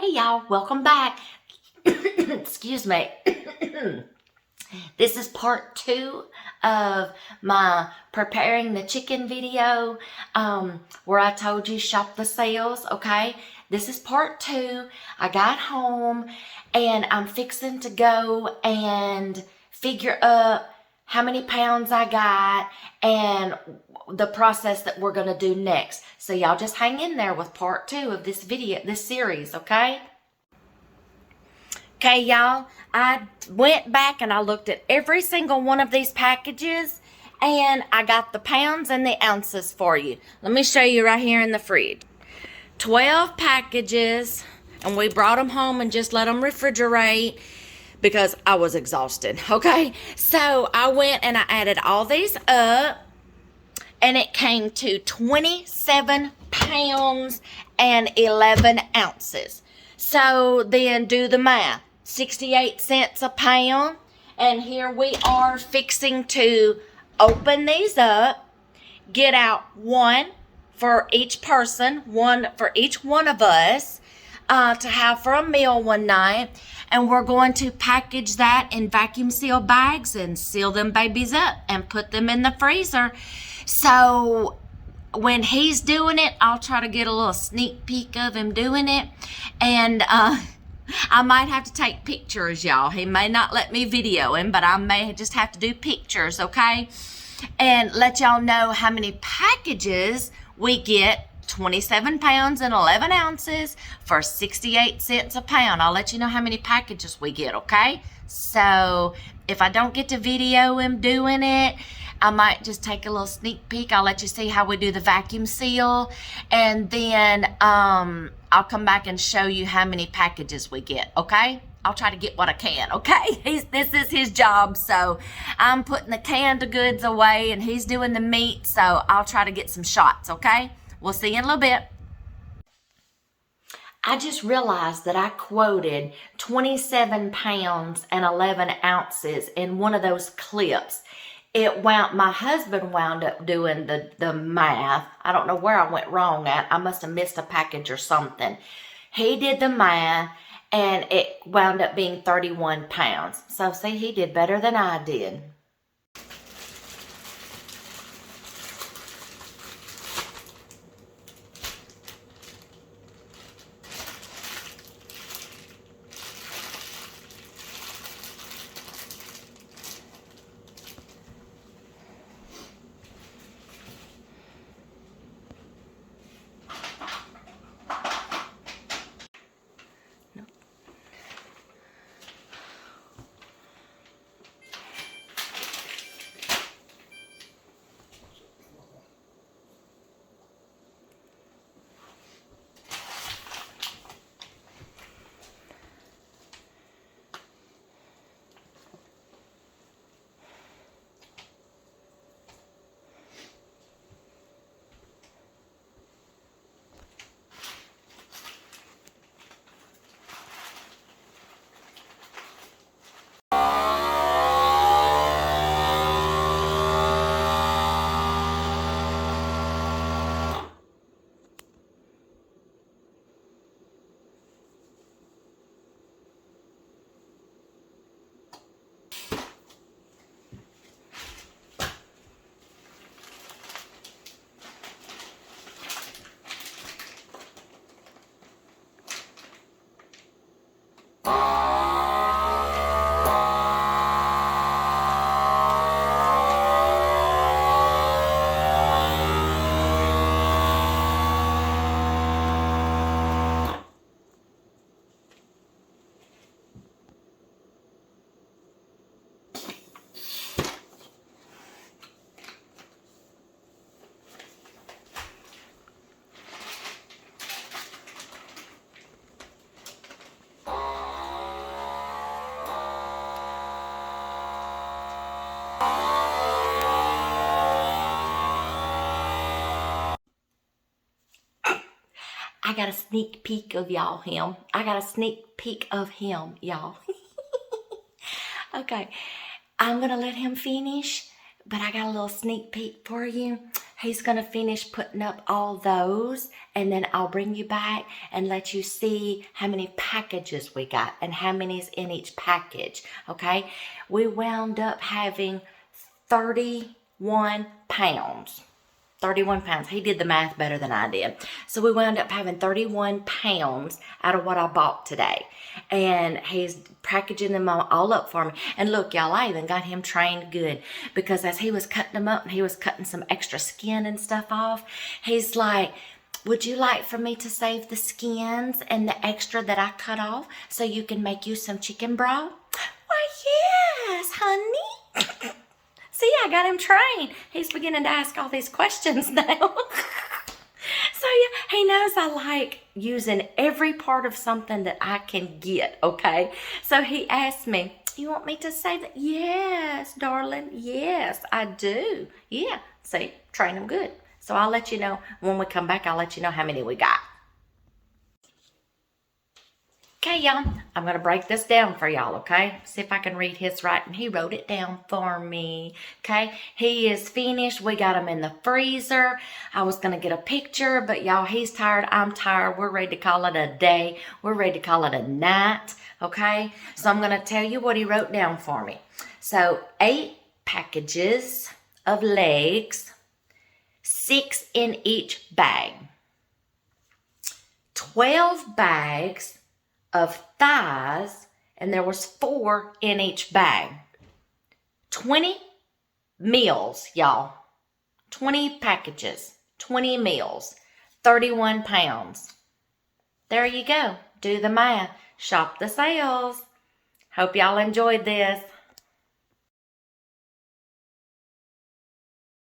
Hey y'all, welcome back. Excuse me. This is part 2 of my preparing the chicken video where I told you shop the sales, okay? This is part 2. I got home and I'm fixing to go and figure up how many pounds I got and the process that we're going to do next. So y'all just hang in there with part 2 of this video, this series, okay? Okay, y'all, I went back and I looked at every single one of these packages and I got the pounds and the ounces for you. Let me show you right here in the fridge. 12 packages, and we brought them home and just let them refrigerate because I was exhausted, okay? So I went and I added all these up and it came to 27 pounds and 11 ounces. So then do the math. 68 cents a pound. And here we are fixing to open these up, get out one for each person, one for each one of us to have for a meal one night. And we're going to package that in vacuum seal bags and seal them babies up and put them in the freezer. So when he's doing it, I'll try to get a little sneak peek of him doing it. And I might have to take pictures, y'all. He may not let me video him, but I may just have to do pictures, okay? And let y'all know how many packages we get. 27 pounds and 11 ounces for 68 cents a pound. I'll let you know how many packages we get, okay? So if I don't get to video him doing it, I might just take a little sneak peek. I'll let you see how we do the vacuum seal. And then I'll come back and show you how many packages we get, okay? I'll try to get what I can, okay? This is his job, so I'm putting the canned goods away and he's doing the meat, so I'll try to get some shots, okay? We'll see you in a little bit. I just realized that I quoted 27 pounds and 11 ounces in one of those clips. My husband wound up doing the math. I don't know where I went wrong at. I must have missed a package or something. He did the math and it wound up being 31 pounds. So see, he did better than I did. I got a sneak peek of him. I got a sneak peek of him, y'all. Okay, I'm gonna let him finish, but I got a little sneak peek for you. He's going to finish putting up all those, and then I'll bring you back and let you see how many packages we got and how many's in each package, okay? We wound up having 31 pounds. 31 pounds. He did the math better than I did. So we wound up having 31 pounds out of what I bought today. And he's packaging them all up for me. And look, y'all, I even got him trained good, because as he was cutting them up and he was cutting some extra skin and stuff off, he's like, would you like for me to save the skins and the extra that I cut off so you can make you some chicken broth? Why, yes, honey. See, I got him trained. He's beginning to ask all these questions now. So yeah, he knows I like using every part of something that I can get, okay? So he asked me, you want me to say that? Yes, darling. Yes, I do. Yeah, see, train him good. So I'll let you know when we come back. I'll let you know how many we got. Okay, y'all, I'm going to break this down for y'all, okay? See if I can read his writing. He wrote it down for me, okay? He is finished. We got him in the freezer. I was going to get a picture, but y'all, he's tired. I'm tired. We're ready to call it a day. We're ready to call it a night, okay? So I'm going to tell you what he wrote down for me. So 8 packages of legs, 6 in each bag. 12 bags of thighs, and there was 4 in each bag. 20 meals, y'all. 20 packages, 20 meals, 31 pounds. There you go. Do the math. Shop the sales. Hope y'all enjoyed this.